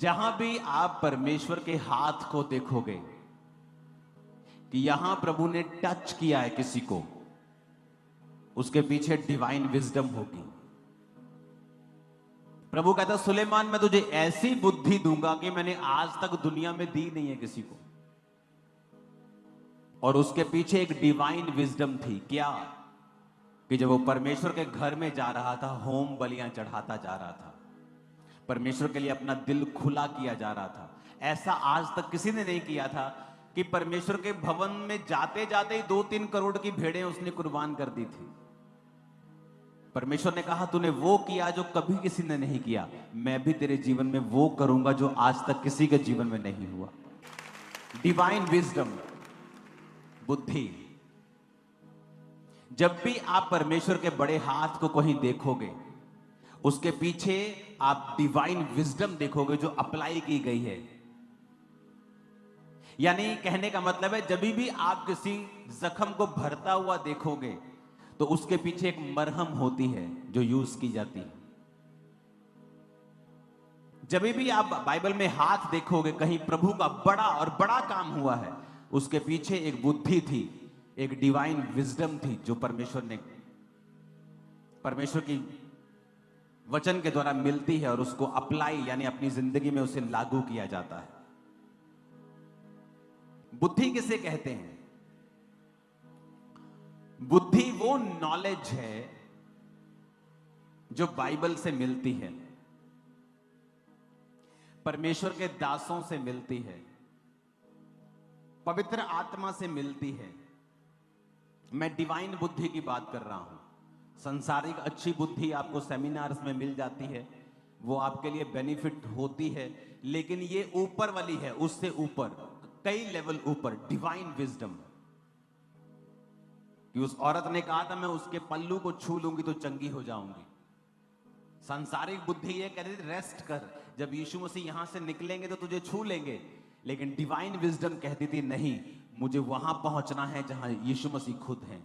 जहां भी आप परमेश्वर के हाथ को देखोगे कि यहां प्रभु ने टच किया है किसी को, उसके पीछे डिवाइन विजडम होगी। प्रभु कहता सुलेमान मैं तुझे ऐसी बुद्धि दूंगा कि मैंने आज तक दुनिया में दी नहीं है किसी को। और उसके पीछे एक डिवाइन विजडम थी। क्या? कि जब वो परमेश्वर के घर में जा रहा था, होम बलियां चढ़ाता जा रहा था, परमेश्वर के लिए अपना दिल खुला किया जा रहा था। ऐसा आज तक किसी ने नहीं किया था कि परमेश्वर के भवन में जाते जाते ही 2-3 करोड़ की भेड़ें उसने कुर्बान कर दी थी। परमेश्वर ने कहा तूने वो किया जो कभी किसी ने नहीं किया, मैं भी तेरे जीवन में वो करूंगा जो आज तक किसी के जीवन में नहीं हुआ। डिवाइन विजडम, बुद्धि। जब भी आप परमेश्वर के बड़े हाथ को कहीं देखोगे, उसके पीछे आप डिवाइन विजडम देखोगे जो अप्लाई की गई है। यानी कहने का मतलब है, जब भी आप किसी जख्म को भरता हुआ देखोगे तो उसके पीछे एक मरहम होती है जो यूज की जाती है। जब भी आप बाइबल में हाथ देखोगे, कहीं प्रभु का बड़ा और बड़ा काम हुआ है, उसके पीछे एक बुद्धि थी, एक डिवाइन विजडम थी जो परमेश्वर की वचन के द्वारा मिलती है और उसको अप्लाई यानी अपनी जिंदगी में उसे लागू किया जाता है। बुद्धि किसे कहते हैं? बुद्धि वो नॉलेज है जो बाइबल से मिलती है, परमेश्वर के दासों से मिलती है, पवित्र आत्मा से मिलती है। मैं डिवाइन बुद्धि की बात कर रहा हूं। संसारिक अच्छी बुद्धि आपको सेमिनार्स में मिल जाती है, वो आपके लिए बेनिफिट होती है, लेकिन ये ऊपर वाली है, उससे ऊपर, कई लेवल ऊपर, डिवाइन विजडम। कि उस औरत ने कहा था मैं उसके पल्लू को छू लूंगी तो चंगी हो जाऊंगी। सांसारिक बुद्धि ये कह रही थी रेस्ट कर, जब यीशु मसीह यहां से निकलेंगे तो तुझे छू लेंगे। लेकिन डिवाइन विजडम कहती थी नहीं, मुझे वहां पहुंचना है जहां यीशु मसीह खुद हैं।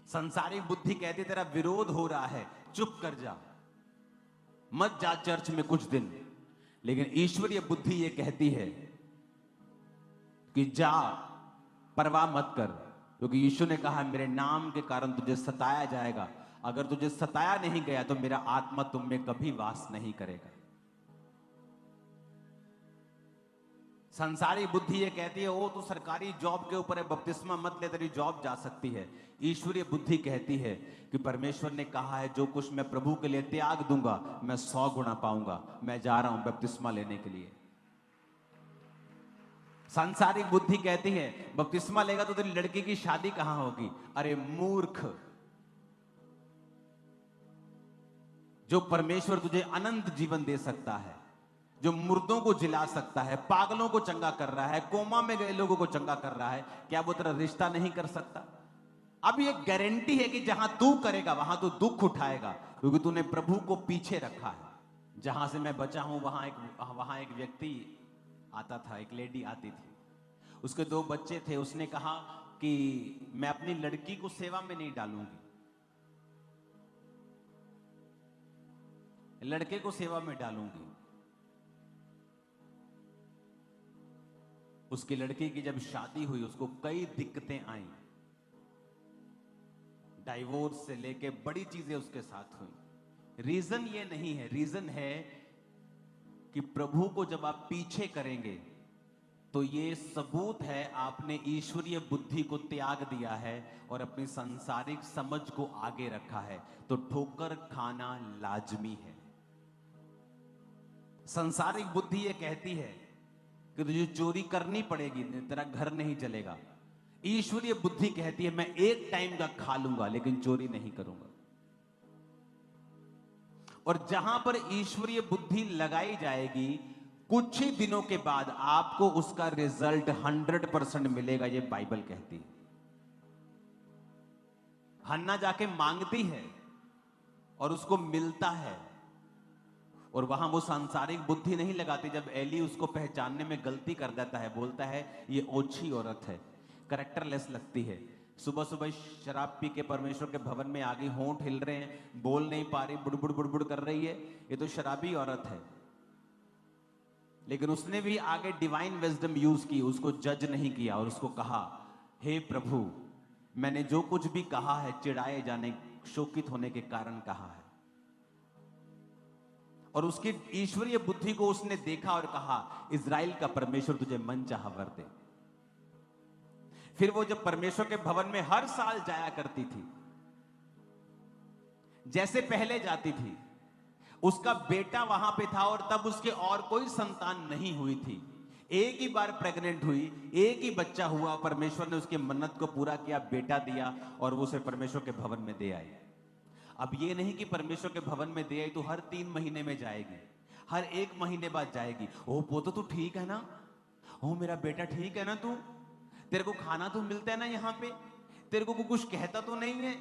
सांसारिक बुद्धि कहती तेरा विरोध हो रहा है, चुप कर जा, मत जा चर्च में कुछ दिन। लेकिन ईश्वरीय बुद्धि ये कहती है कि जा, परवाह मत कर, क्योंकि यीशु ने कहा मेरे नाम के कारण तुझे सताया जाएगा। अगर तुझे सताया नहीं गया तो मेरा आत्मा तुम में कभी वास नहीं करेगा। संसारी बुद्धि ये कहती है ओ तू सरकारी जॉब के ऊपर है, बपतिस्मा मत ले, तेरी जॉब जा सकती है। ईश्वरीय बुद्धि कहती है कि परमेश्वर ने कहा है जो कुछ मैं प्रभु के लिए त्याग दूंगा मैं 100 गुना पाऊंगा, मैं जा रहा हूं बपतिस्मा लेने के लिए। सांसारिक बुद्धि कहती है बपतिस्मा लेगा तो तेरी लड़की की शादी कहां होगी। अरे मूर्ख, जो परमेश्वर तुझे अनंत जीवन दे सकता है, जो मुर्दों को जिला सकता है, पागलों को चंगा कर रहा है, कोमा में गए लोगों को चंगा कर रहा है, क्या वो तेरा रिश्ता नहीं कर सकता? अब ये गारंटी है कि जहां तू करेगा वहां तू दुख उठाएगा, क्योंकि तूने प्रभु को पीछे रखा है। जहां से मैं बचा हूं वहां एक व्यक्ति आता था, एक लेडी आती थी, उसके 2 बच्चे थे। उसने कहा कि मैं अपनी लड़की को सेवा में नहीं डालूंगी, लड़के को सेवा में डालूंगी। उसकी लड़की की जब शादी हुई उसको कई दिक्कतें आई, डाइवोर्स से लेके बड़ी चीजें उसके साथ हुई। रीजन ये नहीं है, रीजन है कि प्रभु को जब आप पीछे करेंगे तो ये सबूत है आपने ईश्वरीय बुद्धि को त्याग दिया है और अपनी सांसारिक समझ को आगे रखा है, तो ठोकर खाना लाजमी है। सांसारिक बुद्धि ये कहती है कि तुझे चोरी करनी पड़ेगी, तेरा घर नहीं चलेगा। ईश्वरीय बुद्धि कहती है मैं एक टाइम का खा लूंगा लेकिन चोरी नहीं करूंगा। और जहां पर ईश्वरीय बुद्धि लगाई जाएगी, कुछ ही दिनों के बाद आपको उसका रिजल्ट 100% मिलेगा, ये बाइबल कहती है। हन्ना जाके मांगती है और उसको मिलता है, और वहां वो सांसारिक बुद्धि नहीं लगाती। जब एली उसको पहचानने में गलती कर देता है, बोलता है ये ओछी औरत है, कैरेक्टरलेस लगती है, सुबह सुबह शराब पी के परमेश्वर के भवन में आगे होंठ हिल रहे हैं, बोल नहीं पा रही, बुड़बुड़ बुड़बुड़ कर रही है, ये तो शराबी औरत है। लेकिन उसने भी आगे डिवाइन विजडम यूज की, उसको जज नहीं किया और उसको कहा, हे प्रभु, मैंने जो कुछ भी कहा है चिढ़ाए जाने, शोकित होने के कारण कहा है। और उसकी ईश्वरीय बुद्धि को उसने देखा और कहा, इज़राइल का परमेश्वर तुझे मनचाहा वर दे। फिर वो जब परमेश्वर के भवन में हर साल जाया करती थी, जैसे पहले जाती थी, उसका बेटा वहां पे था और तब उसके और कोई संतान नहीं हुई थी। एक ही बार प्रेग्नेंट हुई, एक ही बच्चा हुआ, परमेश्वर ने उसकी मन्नत को पूरा किया, बेटा दिया और वो उसे परमेश्वर के भवन में दे आई। अब ये नहीं कि परमेश्वर के भवन में दे आई तो हर 3 महीने में जाएगी, हर 1 महीने बाद जाएगी। ओ पोतो तू ठीक है ना, ओ मेरा बेटा ठीक है ना, तू तेरे को खाना तो मिलता है ना यहाँ पे, तेरे को कुछ कहता तो नहीं है।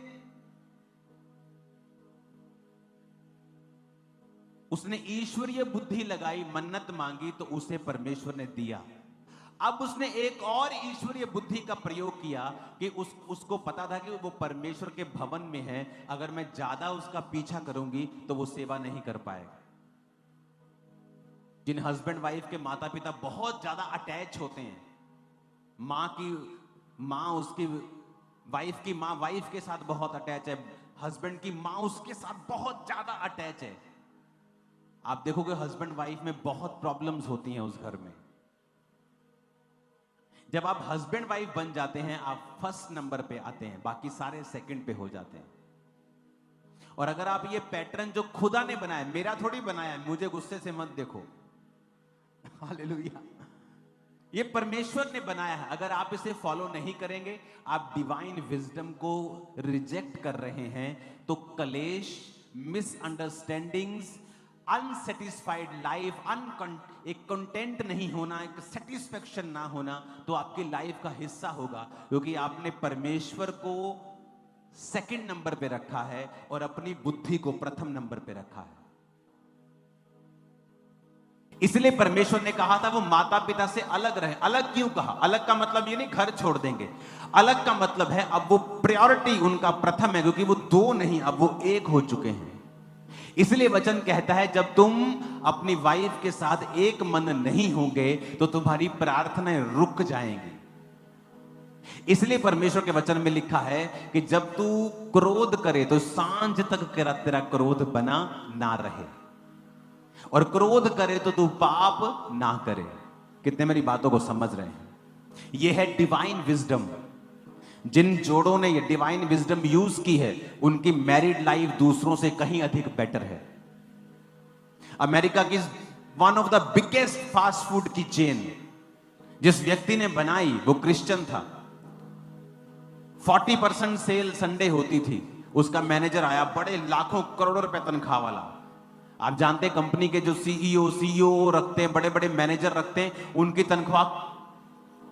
उसने ईश्वरीय बुद्धि लगाई, मन्नत मांगी तो उसे परमेश्वर ने दिया। अब उसने एक और ईश्वरीय बुद्धि का प्रयोग किया कि उसको पता था कि वो परमेश्वर के भवन में है, अगर मैं ज्यादा उसका पीछा करूंगी तो वो सेवा नहीं कर पाएगा। जिन हस्बैंड वाइफ के माता पिता बहुत ज्यादा अटैच होते हैं, माँ उसकी वाइफ की माँ वाइफ के साथ बहुत अटैच है, हस्बैंड की माँ उसके साथ बहुत ज्यादा अटैच है, आप देखोगे हस्बैंड वाइफ में बहुत प्रॉब्लम्स होती हैं उस घर में। जब आप हस्बैंड वाइफ बन जाते हैं, आप फर्स्ट नंबर पे आते हैं, बाकी सारे सेकंड पे हो जाते हैं। और अगर आप ये पैटर्न जो खुदा ने बनाया, मेरा थोड़ी बनाया है, मुझे गुस्से से मत देखो, हालेलुया, ये परमेश्वर ने बनाया है। अगर आप इसे फॉलो नहीं करेंगे, आप डिवाइन विजडम को रिजेक्ट कर रहे हैं, तो कलेश, मिसअंडरस्टैंडिंग्स, अनसेटिस्फाइड लाइफ, एक कंटेंट नहीं होना, एक सेटिस्फेक्शन ना होना, तो आपकी लाइफ का हिस्सा होगा, क्योंकि आपने परमेश्वर को सेकंड नंबर पे रखा है और अपनी बुद्धि को प्रथम नंबर पे रखा है। इसलिए परमेश्वर ने कहा था वो माता पिता से अलग रहे। अलग क्यों कहा? अलग का मतलब ये नहीं घर छोड़ देंगे, अलग का मतलब है अब वो प्रायोरिटी उनका प्रथम है, क्योंकि वो 2 नहीं, अब वो 1 हो चुके हैं। इसलिए वचन कहता है जब तुम अपनी वाइफ के साथ एक मन नहीं होंगे तो तुम्हारी प्रार्थनाएं रुक जाएंगी। इसलिए परमेश्वर के वचन में लिखा है कि जब तू क्रोध करे तो सांझ तक तेरा क्रोध बना ना रहे, और क्रोध करे तो तू पाप ना करे। कितने मेरी बातों को समझ रहे हैं? यह है डिवाइन विजडम। जिन जोड़ों ने ये डिवाइन विजडम यूज की है, उनकी मैरिड लाइफ दूसरों से कहीं अधिक बेटर है। अमेरिका की one of the biggest fast food की चेन जिस व्यक्ति ने बनाई वो क्रिश्चियन था। 40% सेल संडे होती थी। उसका मैनेजर आया, बड़े लाखों करोड़ों रुपए तनख्वाह वाला। आप जानते हैं कंपनी के जो सीईओ रखते हैं, बड़े बड़े मैनेजर रखते हैं, उनकी तनख्वाह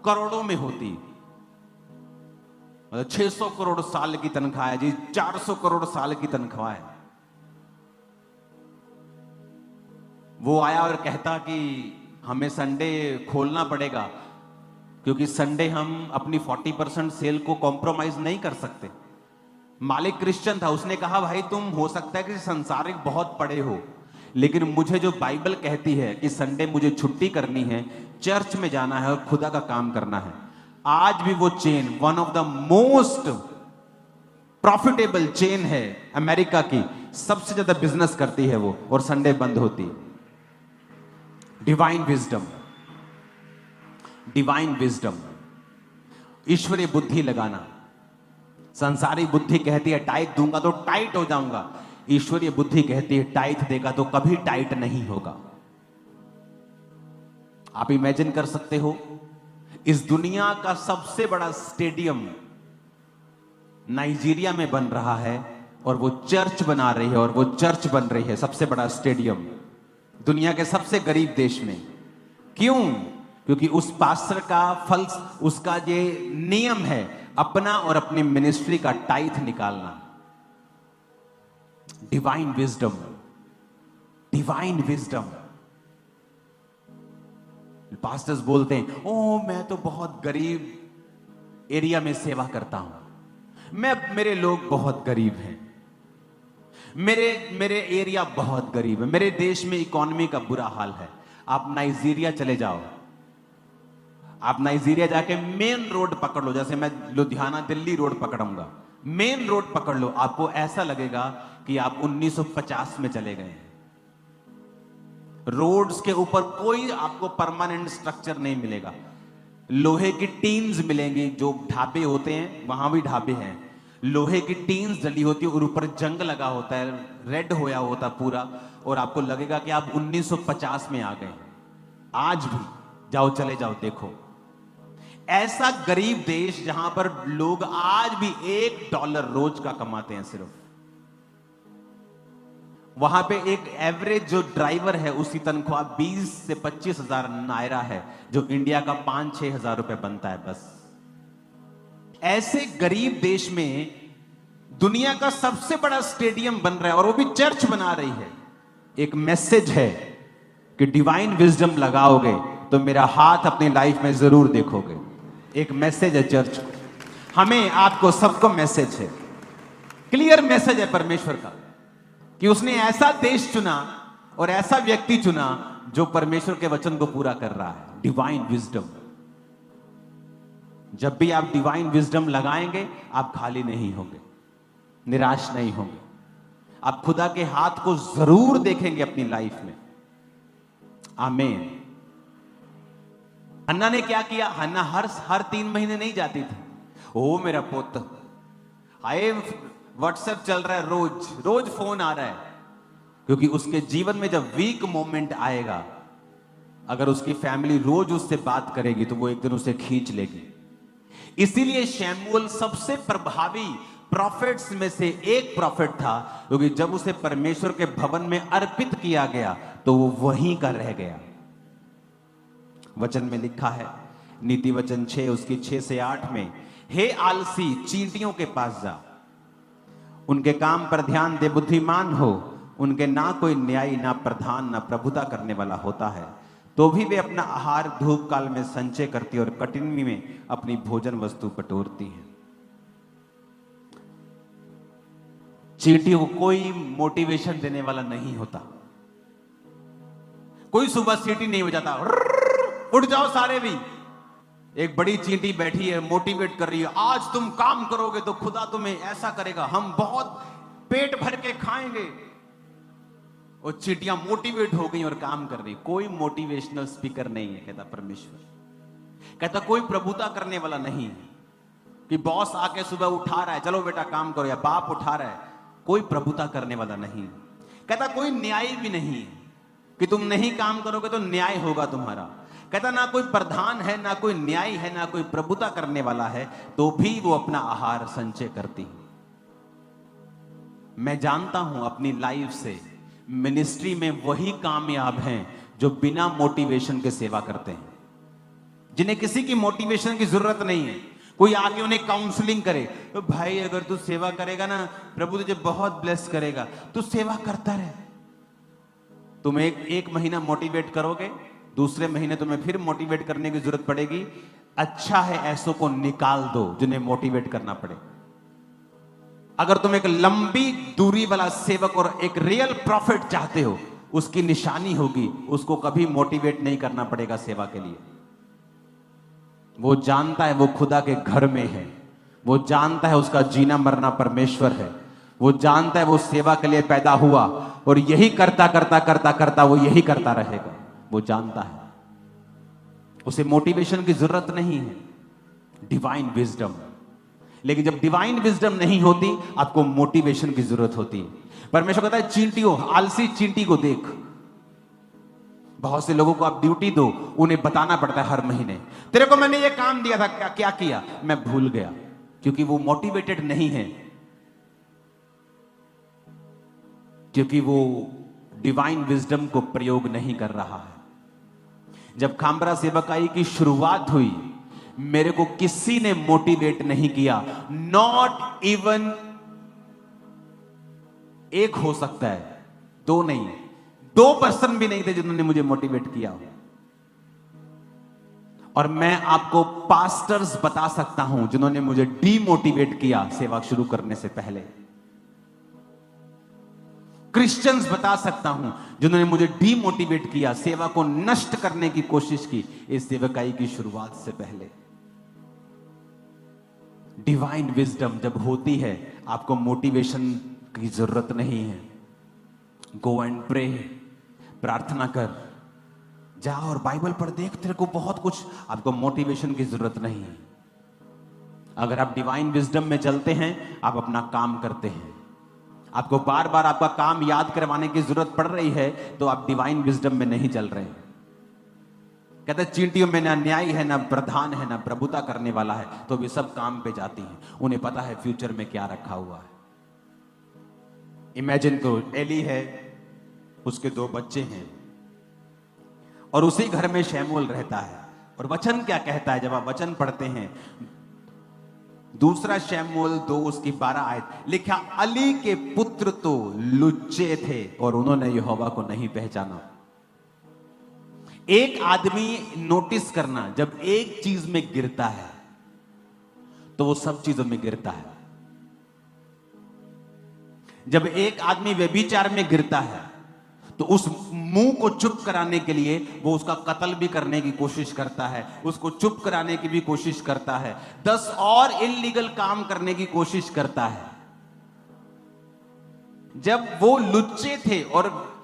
करोड़ों में होती है। 600 करोड़ साल की तनख्वाह है जी, 400 करोड़ साल की तनख्वाह है। वो आया और कहता कि हमें संडे खोलना पड़ेगा, क्योंकि संडे हम अपनी 40% सेल को कॉम्प्रोमाइज नहीं कर सकते। मालिक क्रिश्चियन था, उसने कहा भाई तुम हो सकता है कि संसारिक बहुत पढ़े हो, लेकिन मुझे जो बाइबल कहती है कि संडे मुझे छुट्टी करनी है, चर्च में जाना है और खुदा का काम करना है। आज भी वो chain one of the most profitable chain है अमेरिका की, सबसे ज्यादा बिजनेस करती है वो, और संडे बंद होती है। डिवाइन विजडम, डिवाइन विजडम, ईश्वरीय बुद्धि लगाना। संसारी बुद्धि कहती है टाइट दूंगा तो टाइट हो जाऊंगा, ईश्वरीय बुद्धि कहती है टाइट देगा तो कभी टाइट नहीं होगा। आप इमेजिन कर सकते हो, इस दुनिया का सबसे बड़ा स्टेडियम नाइजीरिया में बन रहा है और वो चर्च बना रही है, और वो चर्च बन रही है सबसे बड़ा स्टेडियम दुनिया के सबसे गरीब देश में। क्यों? क्योंकि उस पास्टर का फल, उसका ये नियम है अपना और अपनी मिनिस्ट्री का टाइथ निकालना। Divine wisdom, divine wisdom. Pastors बोलते हैं ओ मैं तो बहुत गरीब एरिया में सेवा करता हूं। मेरे लोग बहुत गरीब हैं, मेरे एरिया बहुत गरीब है, मेरे देश में इकोनॉमी का बुरा हाल है। आप नाइजीरिया चले जाओ, आप नाइजीरिया जाके मेन रोड पकड़ लो, जैसे मैं लुधियाना दिल्ली रोड पकड़ूंगा, मेन रोड पकड़ लो, आपको ऐसा लगेगा कि आप 1950 में चले गए हैं। रोड्स के ऊपर कोई आपको परमानेंट स्ट्रक्चर नहीं मिलेगा, लोहे की टीन्स मिलेंगी, जो ढाबे होते हैं वहां भी ढाबे हैं, लोहे की टीन्स जली होती है और ऊपर जंग लगा होता है, रेड होया होता पूरा, और आपको लगेगा कि आप 1950 में आ गए। आज भी जाओ, चले जाओ, देखो ऐसा गरीब देश जहां पर लोग आज भी $1 रोज का कमाते हैं सिर्फ। वहां पे एक एवरेज जो ड्राइवर है उसकी तनख्वाह 20 से 25 हजार नायरा है, जो इंडिया का 5-6 हजार रुपए बनता है बस। ऐसे गरीब देश में दुनिया का सबसे बड़ा स्टेडियम बन रहा है और वो भी चर्च बना रही है। एक मैसेज है कि डिवाइन विजडम लगाओगे तो मेरा हाथ अपनी लाइफ में जरूर देखोगे। एक मैसेज है चर्च को, हमें आपको सबको मैसेज है, क्लियर मैसेज है परमेश्वर का कि उसने ऐसा देश चुना और ऐसा व्यक्ति चुना जो परमेश्वर के वचन को पूरा कर रहा है। डिवाइन विजडम, जब भी आप डिवाइन विजडम लगाएंगे आप खाली नहीं होंगे, निराश नहीं होंगे, आप खुदा के हाथ को जरूर देखेंगे अपनी लाइफ में। आमीन। हन्ना ने क्या किया? हन्ना हर 3 महीने नहीं जाती थी। ओ मेरा पुत्र, आए व्हाट्सएप चल रहा है, रोज रोज फोन आ रहा है, क्योंकि उसके जीवन में जब वीक मोमेंट आएगा, अगर उसकी फैमिली रोज उससे बात करेगी तो वो एक दिन उसे खींच लेगी। इसीलिए शमूएल सबसे प्रभावी प्रॉफिट्स में से एक प्रॉफिट था, क्योंकि जब उसे परमेश्वर के भवन में अर्पित किया गया तो वो वहीं का रह गया। वचन में लिखा है, नीति वचन 6 उसकी 6 से 8 में, हे आलसी, चींटियों के पास जा, उनके काम पर ध्यान दे, बुद्धिमान हो, उनके ना कोई न्यायी, ना प्रधान, ना प्रभुता करने वाला होता है, तो भी वे अपना आहार धूप काल में संचय करती और कठिनी में अपनी भोजन वस्तु बटोरती हैं। चींटियों को कोई मोटिवेशन देने वाला नहीं होता, कोई सुबह सीटी नहीं बजाता, उठ जाओ सारे भी। एक बड़ी चींटी बैठी है, मोटिवेट कर रही है, आज तुम काम करोगे तो खुदा तुम्हें ऐसा करेगा, हम बहुत पेट भर के खाएंगे। और चींटियां मोटिवेट हो गई और काम कर रही। कोई मोटिवेशनल स्पीकर नहीं है, कहता परमेश्वर। कहता कोई प्रभुता करने वाला नहीं है, कि बॉस आके सुबह उठा रहा है, चलो बेटा काम करो, या बाप उठा रहा है, कोई प्रभुता करने वाला नहीं। कहता कोई न्याय भी नहीं है, कि तुम नहीं काम करोगे तो न्याय होगा तुम्हारा। कहता ना कोई प्रधान है, ना कोई न्याय है, ना कोई प्रभुता करने वाला है, तो भी वो अपना आहार संचय करती है। मैं जानता हूं अपनी लाइफ से, मिनिस्ट्री में वही कामयाब हैं जो बिना मोटिवेशन के सेवा करते हैं, जिन्हें किसी की मोटिवेशन की जरूरत नहीं है। कोई आके उन्हें काउंसलिंग करे, तो भाई अगर तू सेवा करेगा ना, प्रभु तुझे बहुत ब्लेस करेगा, तू सेवा करता रहे। तुम एक महीना मोटिवेट करोगे, दूसरे महीने तुम्हें फिर मोटिवेट करने की जरूरत पड़ेगी। अच्छा है ऐसों को निकाल दो जिन्हें मोटिवेट करना पड़े। अगर तुम एक लंबी दूरी वाला सेवक और एक रियल प्रॉफिट चाहते हो, उसकी निशानी होगी, उसको कभी मोटिवेट नहीं करना पड़ेगा सेवा के लिए। वो जानता है वो खुदा के घर में है, वो जानता है उसका जीना मरना परमेश्वर है, वो जानता है वो सेवा के लिए पैदा हुआ और यही करता करता करता करता वो यही करता रहेगा। वो जानता है, उसे मोटिवेशन की जरूरत नहीं है, डिवाइन विजडम। लेकिन जब डिवाइन विजडम नहीं होती, आपको मोटिवेशन की जरूरत होती है। परमेश्वर कहता है चींटियों, आलसी चींटी को देख। बहुत से लोगों को आप ड्यूटी दो, उन्हें बताना पड़ता है हर महीने, तेरे को मैंने ये काम दिया था, क्या क्या किया, मैं भूल गया, क्योंकि वो मोटिवेटेड नहीं है, क्योंकि वो डिवाइन विजडम को प्रयोग नहीं कर रहा है। जब खामरा सेवकाई की शुरुआत हुई, मेरे को किसी ने मोटिवेट नहीं किया, नॉट इवन एक, हो सकता है 2 नहीं, 2 पर्सन भी नहीं थे जिन्होंने मुझे मोटिवेट किया। और मैं आपको पास्टर्स बता सकता हूं जिन्होंने मुझे डीमोटिवेट किया सेवा शुरू करने से पहले। क्रिश्चियंस बता सकता हूं जिन्होंने मुझे डीमोटिवेट किया, सेवा को नष्ट करने की कोशिश की इस सेवकाई की शुरुआत से पहले। डिवाइन विजडम जब होती है, आपको मोटिवेशन की जरूरत नहीं है। गो एंड प्रे, प्रार्थना कर, जा और बाइबल पढ़, देख तेरे को बहुत कुछ, आपको मोटिवेशन की जरूरत नहीं है। अगर आप डिवाइन विजडम में चलते हैं, आप अपना काम करते हैं, आपको बार बार आपका काम याद करवाने की जरूरत पड़ रही है, तो आप डिवाइन विजडम में नहीं चल रहे हैं। कहते हैं चींटियों में ना न्याय है, ना प्रधान है, ना प्रभुता करने वाला है, तो वे सब काम पे जाती हैं। उन्हें पता है फ्यूचर में क्या रखा हुआ है। इमेजिन करो, एली है, उसके 2 बच्चे हैं और उसी घर में शमूएल रहता है। और वचन क्या कहता है, जब आप वचन पढ़ते हैं, दूसरा शमूएल 2 उसकी 12 आयत लिखा, अली के पुत्र तो लुच्चे थे और उन्होंने यहोवा को नहीं पहचाना। एक आदमी नोटिस करना, जब एक चीज में गिरता है तो वो सब चीजों में गिरता है। जब एक आदमी व्यभिचार में गिरता है तो उस मुंह को चुप कराने के लिए वो उसका कत्ल भी करने की कोशिश करता है, उसको चुप कराने की भी कोशिश करता है, 10 और इल्लीगल काम करने की कोशिश करता है। जब वो लुच्चे थे और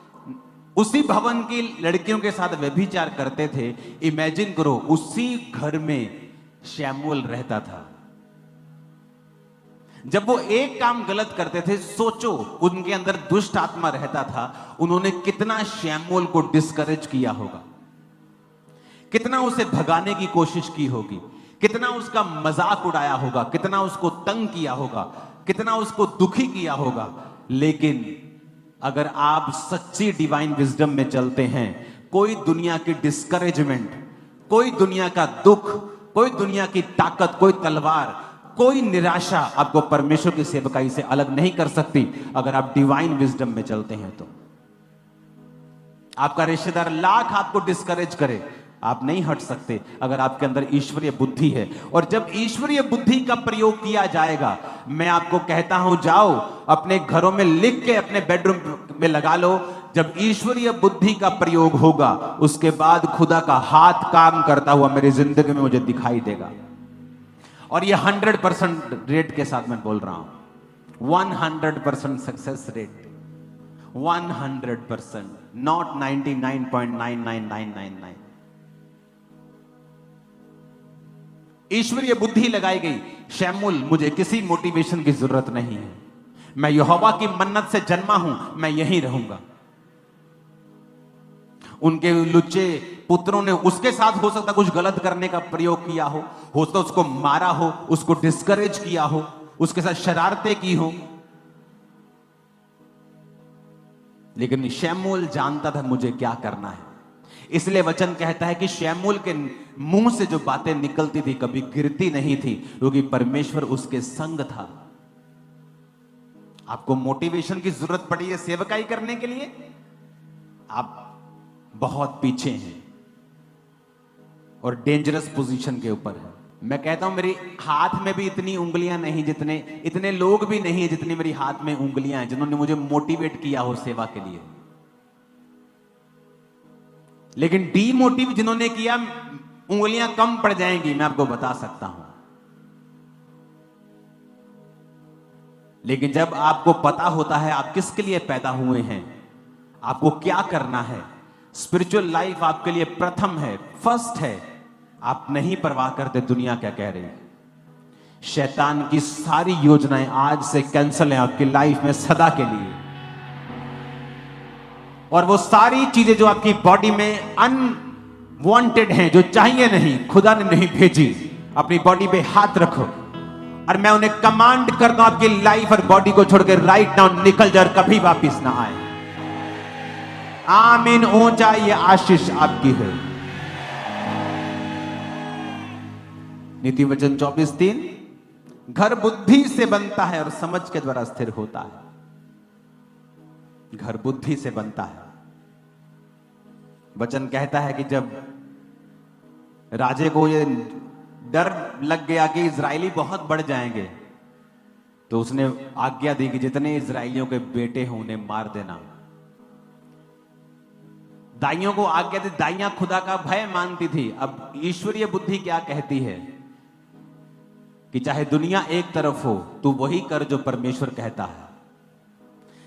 उसी भवन की लड़कियों के साथ व्यभिचार करते थे, इमेजिन करो उसी घर में शमूएल रहता था। जब वो एक काम गलत करते थे, सोचो उनके अंदर दुष्ट आत्मा रहता था, उन्होंने कितना शमूएल को डिस्करेज किया होगा, कितना उसे भगाने की कोशिश की होगी, कितना उसका मजाक उड़ाया होगा, कितना उसको तंग किया होगा, कितना उसको दुखी किया होगा। लेकिन अगर आप सच्ची डिवाइन विजडम में चलते हैं, कोई दुनिया की डिस्करेजमेंट, कोई दुनिया का दुख, कोई दुनिया की ताकत, कोई तलवार, कोई निराशा आपको परमेश्वर की सेवकाई से अलग नहीं कर सकती। अगर आप डिवाइन विजडम में चलते हैं तो आपका रिश्तेदार लाख आपको डिस्करेज करे, आप नहीं हट सकते अगर आपके अंदर ईश्वरीय बुद्धि है। और जब ईश्वरीय बुद्धि का प्रयोग किया जाएगा, मैं आपको कहता हूं, जाओ अपने घरों में लिख के अपने बेडरूम में लगा लो, जब ईश्वरीय बुद्धि का प्रयोग होगा उसके बाद खुदा का हाथ काम करता हुआ मेरी जिंदगी में मुझे दिखाई देगा। और ये 100% रेट के साथ मैं बोल रहा हूं, 100% सक्सेस रेट, 100%, नॉट 99.99999। ईश्वरीय बुद्धि लगाई गई। शमूएल, मुझे किसी मोटिवेशन की जरूरत नहीं है, मैं यहोवा की मन्नत से जन्मा हूं, मैं यहीं रहूंगा। उनके लुच्चे पुत्रों ने उसके साथ हो सकता कुछ गलत करने का प्रयोग किया हो सकता उसको मारा हो, उसको डिस्करेज किया हो, उसके साथ शरारतें की हो, लेकिन शमूएल जानता था मुझे क्या करना है। इसलिए वचन कहता है कि शमूएल के मुंह से जो बातें निकलती थी कभी गिरती नहीं थी, क्योंकि परमेश्वर उसके संग था। आपको मोटिवेशन की जरूरत पड़ी है सेवकाई करने के लिए, आप बहुत पीछे हैं और डेंजरस पोजीशन के ऊपर है। मैं कहता हूं मेरे हाथ में भी इतनी उंगलियां नहीं, इतने लोग भी नहीं है जितनी मेरी हाथ में उंगलियां हैं जिन्होंने मुझे मोटिवेट किया हो सेवा के लिए। लेकिन डीमोटिव जिन्होंने किया, उंगलियां कम पड़ जाएंगी, मैं आपको बता सकता हूं। लेकिन जब आपको पता होता है आप किसके लिए पैदा हुए हैं, आपको क्या करना है, स्पिरिचुअल लाइफ आपके लिए प्रथम है, फर्स्ट है, आप नहीं परवाह करते दुनिया क्या कह रही है। शैतान की सारी योजनाएं आज से कैंसिल हैं आपकी लाइफ में सदा के लिए। और वो सारी चीजें जो आपकी बॉडी में अनवांटेड हैं, जो चाहिए नहीं, खुदा ने नहीं भेजी, अपनी बॉडी पे हाथ रखो और मैं उन्हें कमांड करता हूं आपकी लाइफ और बॉडी को छोड़कर राइट नाउ निकल जाए, कभी वापिस ना आए। आमीन हो जाए, ये आशीष आपकी है। नीति वचन 24:3, घर बुद्धि से बनता है और समझ के द्वारा स्थिर होता है। घर बुद्धि से बनता है। वचन कहता है कि जब राजे को ये डर लग गया कि इजरायली बहुत बढ़ जाएंगे, तो उसने आज्ञा दी कि जितने इजरायलियों के बेटे हों उन्हें मार देना। दाइयों को आज्ञा दी, दाइयां खुदा का भय मानती थी। अब ईश्वरीय बुद्धि क्या कहती है कि चाहे दुनिया एक तरफ हो, तू वही कर जो परमेश्वर कहता है।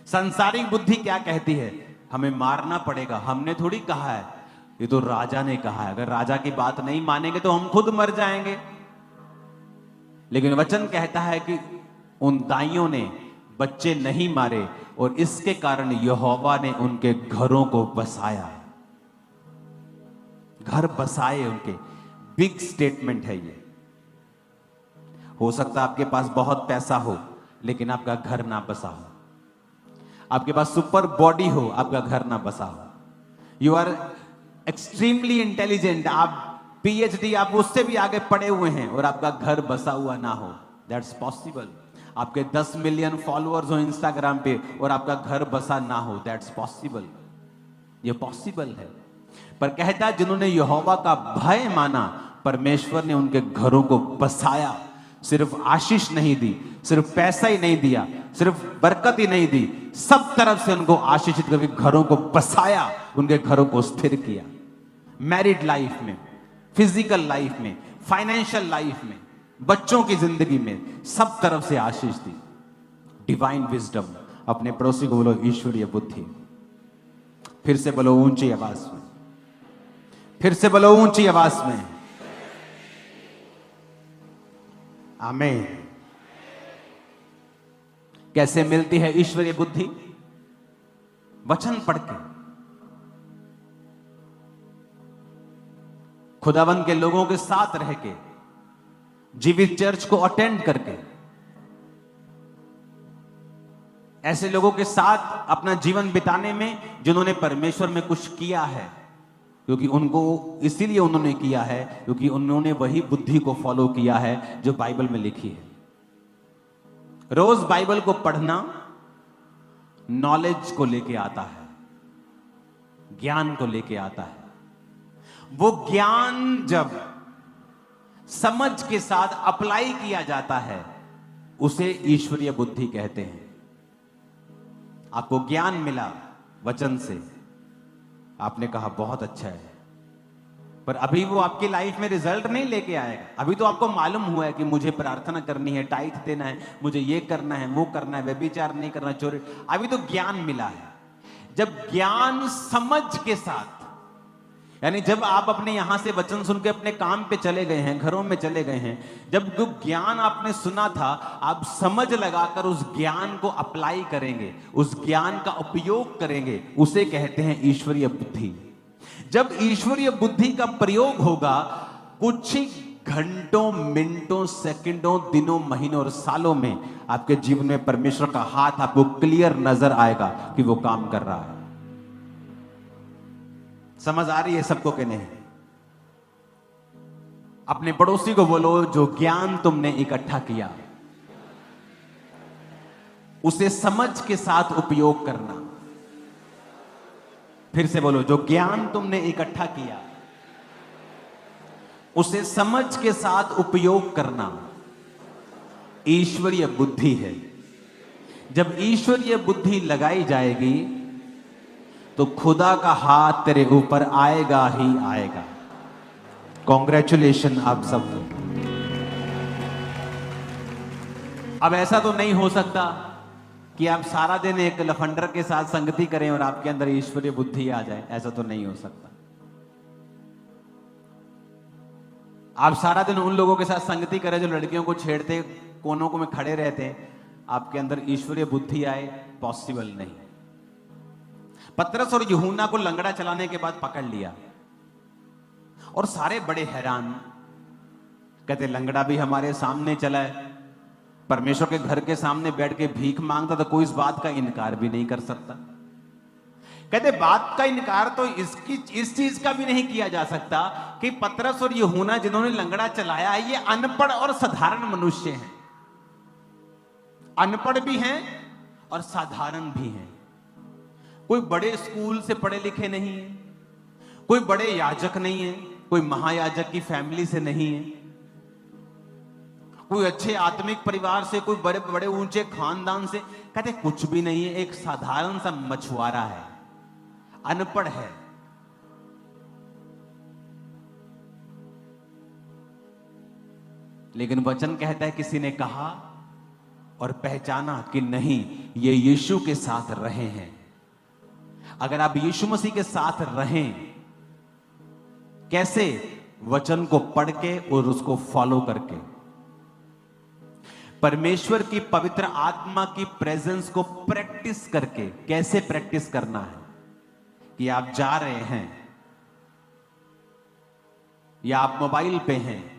सांसारिक बुद्धि क्या कहती है, हमें मारना पड़ेगा, हमने थोड़ी कहा है, ये तो राजा ने कहा है, अगर राजा की बात नहीं मानेंगे तो हम खुद मर जाएंगे। लेकिन वचन कहता है कि उन दाइयों ने बच्चे नहीं मारे और इसके कारण यहोवा ने उनके घरों को बसाया। घर बसाए उनके, बिग स्टेटमेंट है ये। हो सकता है आपके पास बहुत पैसा हो लेकिन आपका घर ना बसा हो, आपके पास सुपर बॉडी हो, आपका घर ना बसा हो, यू आर एक्सट्रीमली इंटेलिजेंट, आप पीएचडी, आप उससे भी आगे पढ़े हुए हैं और आपका घर बसा हुआ ना हो, दैट्स पॉसिबल। आपके 10 मिलियन फॉलोअर्स हो इंस्टाग्राम पे और आपका घर बसा ना हो, दैट्स पॉसिबल, ये पॉसिबल है। पर कहता है जिन्होंने यहोवा का भय माना, परमेश्वर ने उनके घरों को बसाया। सिर्फ आशीष नहीं दी, सिर्फ पैसा ही नहीं दिया, सिर्फ बरकत ही नहीं दी, सब तरफ से उनको आशीषित करके घरों को बसाया, उनके घरों को स्थिर किया। मैरिड लाइफ में, फिजिकल लाइफ में, फाइनेंशियल लाइफ में, बच्चों की जिंदगी में, सब तरफ से आशीष दी। Divine wisdom. अपने पड़ोसी को बोलो ईश्वरीय बुद्धि। फिर से बोलो ऊंची आवाज में, फिर से बोलो ऊंची आवाज में, आमीन। कैसे मिलती है ईश्वरीय बुद्धि? वचन पढ़ के, खुदावंद के लोगों के साथ रह के, जीवित चर्च को अटेंड करके, ऐसे लोगों के साथ अपना जीवन बिताने में जिन्होंने परमेश्वर में कुछ किया है, क्योंकि उनको इसीलिए उन्होंने किया है क्योंकि उन्होंने वही बुद्धि को फॉलो किया है जो बाइबल में लिखी है। रोज बाइबल को पढ़ना नॉलेज को लेके आता है, ज्ञान को लेके आता है। वो ज्ञान जब समझ के साथ अप्लाई किया जाता है उसे ईश्वरीय बुद्धि कहते हैं। आपको ज्ञान मिला वचन से, आपने कहा बहुत अच्छा है, पर अभी वो आपकी लाइफ में रिजल्ट नहीं लेके आएगा। अभी तो आपको मालूम हुआ है कि मुझे प्रार्थना करनी है, टाइट देना है, मुझे ये करना है, वो करना है, व्यभिचार नहीं करना, चोरी, अभी तो ज्ञान मिला है। जब ज्ञान समझ के साथ, यानी जब आप अपने यहां से वचन सुन के अपने काम पे चले गए हैं, घरों में चले गए हैं, जब जो ज्ञान आपने सुना था आप समझ लगाकर उस ज्ञान को अप्लाई करेंगे, उस ज्ञान का उपयोग करेंगे, उसे कहते हैं ईश्वरीय बुद्धि। जब ईश्वरीय बुद्धि का प्रयोग होगा, कुछ ही घंटों, मिनटों, सेकंडों, दिनों, महीनों और सालों में आपके जीवन में परमेश्वर का हाथ आपको क्लियर नजर आएगा कि वो काम कर रहा है। समझ आ रही है सबको कि नहीं? अपने पड़ोसी को बोलो जो ज्ञान तुमने इकट्ठा किया उसे समझ के साथ उपयोग करना। फिर से बोलो, जो ज्ञान तुमने इकट्ठा किया उसे समझ के साथ उपयोग करना ईश्वरीय बुद्धि है। जब ईश्वरीय बुद्धि लगाई जाएगी तो खुदा का हाथ तेरे ऊपर आएगा ही आएगा। कॉन्ग्रेचुलेशन आप सबको। अब ऐसा तो नहीं हो सकता कि आप सारा दिन एक लफंडर के साथ संगति करें और आपके अंदर ईश्वरीय बुद्धि आ जाए, ऐसा तो नहीं हो सकता। आप सारा दिन उन लोगों के साथ संगति करें जो लड़कियों को छेड़ते, कोनों में खड़े रहते, आपके अंदर ईश्वरीय बुद्धि आए, पॉसिबल नहीं। पतरस और यूहन्ना को लंगड़ा चलाने के बाद पकड़ लिया और सारे बड़े हैरान, कहते लंगड़ा भी हमारे सामने चला है, परमेश्वर के घर के सामने बैठ के भीख मांगता तो कोई इस बात का इनकार भी नहीं कर सकता। कहते बात का इनकार तो इस चीज का भी नहीं किया जा सकता कि पतरस और यूहन्ना जिन्होंने लंगड़ा चलाया है ये अनपढ़ और साधारण मनुष्य हैं। अनपढ़ भी हैं और साधारण भी हैं। कोई बड़े स्कूल से पढ़े लिखे नहीं है, कोई बड़े याजक नहीं है, कोई महायाजक की फैमिली से नहीं है, कोई अच्छे आत्मिक परिवार से, कोई बड़े बड़े ऊंचे खानदान से, कहते कुछ भी नहीं है, एक साधारण सा मछुआरा है, अनपढ़ है। लेकिन वचन कहता है किसी ने कहा और पहचाना कि नहीं, ये यीशु के साथ रहे हैं। अगर आप यीशु मसीह के साथ रहें, कैसे? वचन को पढ़ के और उसको फॉलो करके, परमेश्वर की पवित्र आत्मा की प्रेजेंस को प्रैक्टिस करके। कैसे प्रैक्टिस करना है? कि आप जा रहे हैं या आप मोबाइल पे हैं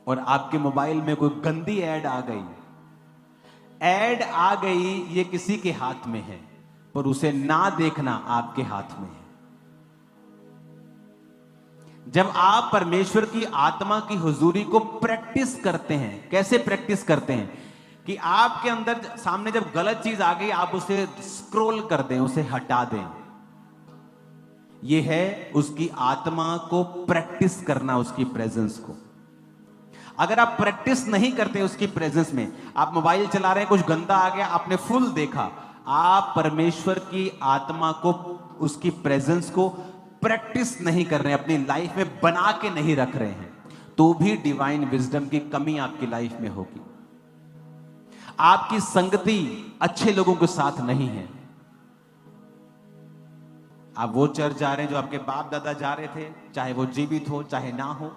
और आपके मोबाइल में कोई गंदी ऐड आ गई, ये किसी के हाथ में है, पर उसे ना देखना आपके हाथ में है। जब आप परमेश्वर की आत्मा की हुजूरी को प्रैक्टिस करते हैं, कैसे प्रैक्टिस करते हैं? कि आपके अंदर सामने जब गलत चीज आ गई, आप उसे स्क्रॉल कर दें, उसे हटा दें। यह है उसकी आत्मा को प्रैक्टिस करना, उसकी प्रेजेंस को। अगर आप प्रैक्टिस नहीं करते उसकी प्रेजेंस में, आप मोबाइल चला रहे हैं, कुछ गंदा आ गया, आपने फुल देखा, आप परमेश्वर की आत्मा को, उसकी प्रेजेंस को प्रैक्टिस नहीं कर रहे हैं, अपनी लाइफ में बना के नहीं रख रहे हैं, तो भी डिवाइन विजडम की कमी आपकी लाइफ में होगी। आपकी संगति अच्छे लोगों के साथ नहीं है। आप वो चर्च जा रहे हैं जो आपके बाप दादा जा रहे थे, चाहे वो जीवित हो चाहे ना हो,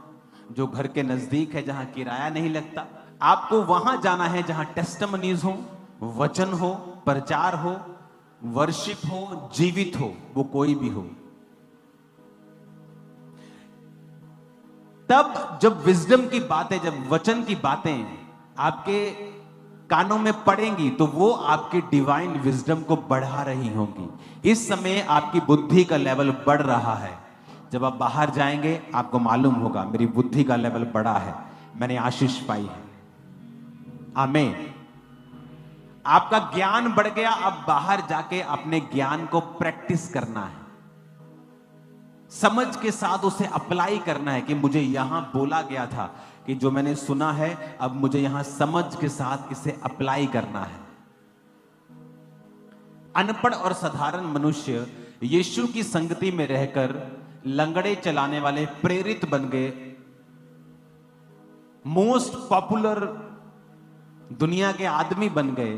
जो घर के नजदीक है, जहां किराया नहीं लगता। आपको वहां जाना है जहां टेस्टिमनीज हो, वचन हो, प्रचार हो, वर्शिप हो, जीवित हो, वो कोई भी हो। तब जब विजडम की बातें, जब वचन की बातें आपके कानों में पड़ेंगी, तो वो आपकी डिवाइन विजडम को बढ़ा रही होंगी। इस समय आपकी बुद्धि का लेवल बढ़ रहा है। जब आप बाहर जाएंगे आपको मालूम होगा, मेरी बुद्धि का लेवल बढ़ा है, मैंने आशीष पाई है। आमीन। आपका ज्ञान बढ़ गया। अब बाहर जाके अपने ज्ञान को प्रैक्टिस करना है, समझ के साथ उसे अप्लाई करना है कि मुझे यहां बोला गया था कि जो मैंने सुना है, अब मुझे यहां समझ के साथ इसे अप्लाई करना है। अनपढ़ और साधारण मनुष्य यीशु की संगति में रहकर लंगड़े चलाने वाले प्रेरित बन गए, मोस्ट पॉपुलर दुनिया के आदमी बन गए,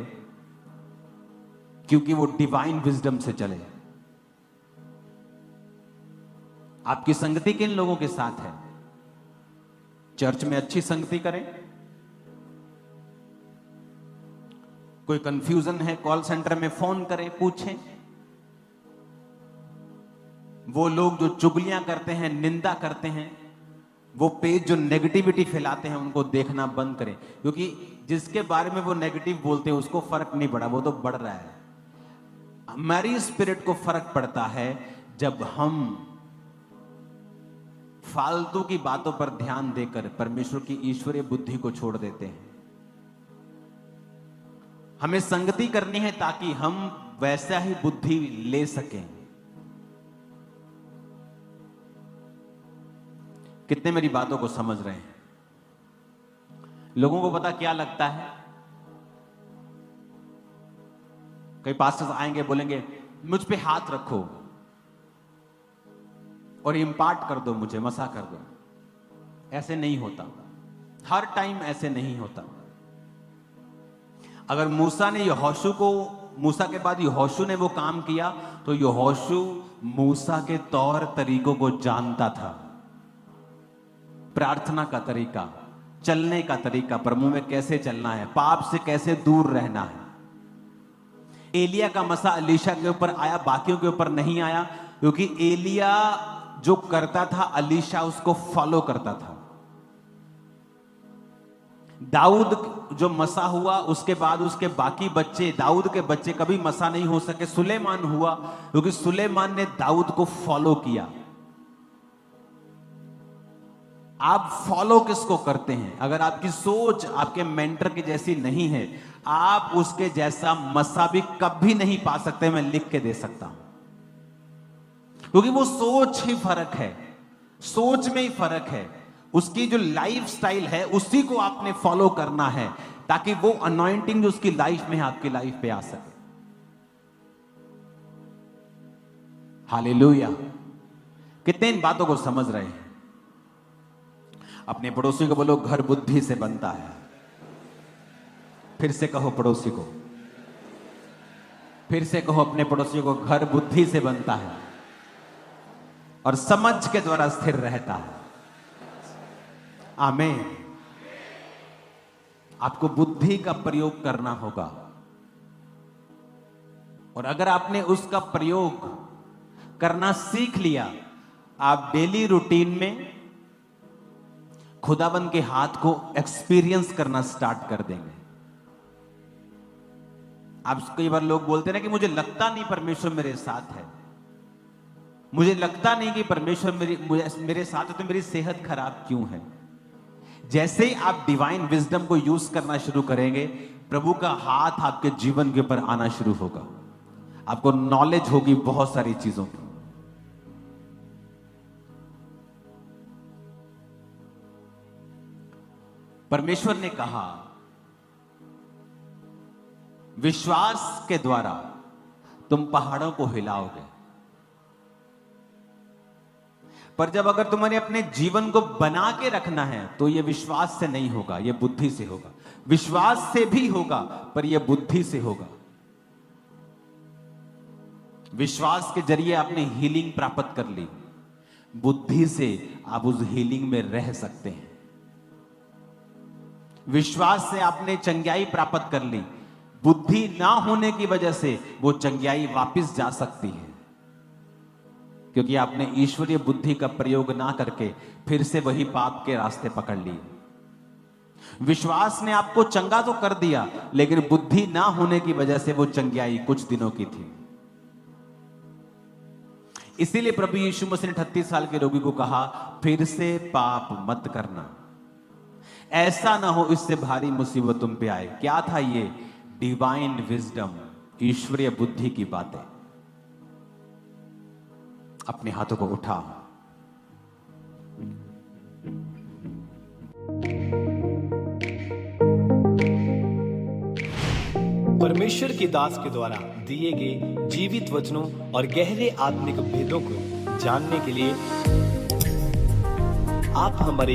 क्योंकि वो डिवाइन विजडम से चले। आपकी संगति किन लोगों के साथ है? चर्च में अच्छी संगति करें। कोई कंफ्यूजन है, कॉल सेंटर में फोन करें, पूछें। वो लोग जो चुगलियां करते हैं, निंदा करते हैं, वो पेज जो नेगेटिविटी फैलाते हैं, उनको देखना बंद करें, क्योंकि जिसके बारे में वो नेगेटिव बोलते हैं उसको फर्क नहीं पड़ा, वो तो बढ़ रहा है। हमारी स्पिरिट को फर्क पड़ता है जब हम फालतू की बातों पर ध्यान देकर परमेश्वर की ईश्वरीय बुद्धि को छोड़ देते हैं। हमें संगति करनी है ताकि हम वैसा ही बुद्धि ले सकें। कितने मेरी बातों को समझ रहे हैं? लोगों को पता क्या लगता है? कई पास्टर्स आएंगे, बोलेंगे मुझ पे हाथ रखो और इम्पार्ट कर दो, मुझे मसा कर दो। ऐसे नहीं होता, हर टाइम ऐसे नहीं होता। अगर मूसा ने यहोशू को, मूसा के बाद यहोशू ने वो काम किया, तो यहोशू मूसा के तौर तरीकों को जानता था। प्रार्थना का तरीका, चलने का तरीका, प्रभु में कैसे चलना है, पाप से कैसे दूर रहना है। एलिया का मसा अलीशा के ऊपर आया, बाकियों के ऊपर नहीं आया, क्योंकि एलिया जो करता था अलीशा उसको फॉलो करता था। दाऊद जो मसा हुआ, उसके बाद उसके बाकी बच्चे, दाऊद के बच्चे कभी मसा नहीं हो सके। सुलेमान हुआ, क्योंकि सुलेमान ने दाऊद को फॉलो किया। आप फॉलो किसको करते हैं? अगर आपकी सोच आपके मेंटर की जैसी नहीं है, आप उसके जैसा मसा भी कभी नहीं पा सकते। मैं लिख के दे सकता हूं। क्योंकि वो सोच ही फर्क है, सोच में ही फर्क है। उसकी जो लाइफ स्टाइल है उसी को आपने फॉलो करना है, ताकि वो अनॉइंटिंग जो उसकी लाइफ में है आपकी लाइफ पे आ सके। हालेलुया। कितने इन बातों को समझ रहे हैं? अपने पड़ोसी को बोलो, घर बुद्धि से बनता है। फिर से कहो पड़ोसी को, फिर से कहो अपने पड़ोसी को, घर बुद्धि से बनता है और समझ के द्वारा स्थिर रहता है। आमीन। आपको बुद्धि का प्रयोग करना होगा, और अगर आपने उसका प्रयोग करना सीख लिया, आप डेली रूटीन में खुदाबंद के हाथ को एक्सपीरियंस करना स्टार्ट कर देंगे। आप कई बार लोग बोलते हैं ना कि मुझे लगता नहीं परमेश्वर मेरे साथ है, मुझे लगता नहीं कि परमेश्वर मेरे साथ है, तो मेरी सेहत खराब क्यों है? जैसे ही आप डिवाइन विजडम को यूज करना शुरू करेंगे, प्रभु का हाथ आपके जीवन के ऊपर आना शुरू होगा। आपको नॉलेज होगी बहुत सारी चीजों की। परमेश्वर ने कहा विश्वास के द्वारा तुम पहाड़ों को हिलाओगे। पर जब अगर तुम्हारे अपने जीवन को बना के रखना है, तो यह विश्वास से नहीं होगा, यह बुद्धि से होगा। विश्वास से भी होगा, पर यह बुद्धि से होगा। विश्वास के जरिए आपने हीलिंग प्राप्त कर ली, बुद्धि से आप उस हीलिंग में रह सकते हैं। विश्वास से आपने चंगाई प्राप्त कर ली, बुद्धि ना होने की वजह से वो चंगाई वापस जा सकती है, क्योंकि आपने ईश्वरीय बुद्धि का प्रयोग ना करके फिर से वही पाप के रास्ते पकड़ लिए। विश्वास ने आपको चंगा तो कर दिया, लेकिन बुद्धि ना होने की वजह से वो चंगाई कुछ दिनों की थी। इसीलिए प्रभु यीशु मसीह ने 38 साल के रोगी को कहा, फिर से पाप मत करना, ऐसा ना हो इससे भारी मुसीबत तुम पे आए। क्या था ये? डिवाइन विजडम, ईश्वरीय बुद्धि की बातें। अपने हाथों को उठा। परमेश्वर की दास के द्वारा दिए गए जीवित वचनों और गहरे आत्मिक भेदों को जानने के लिए आप हमारे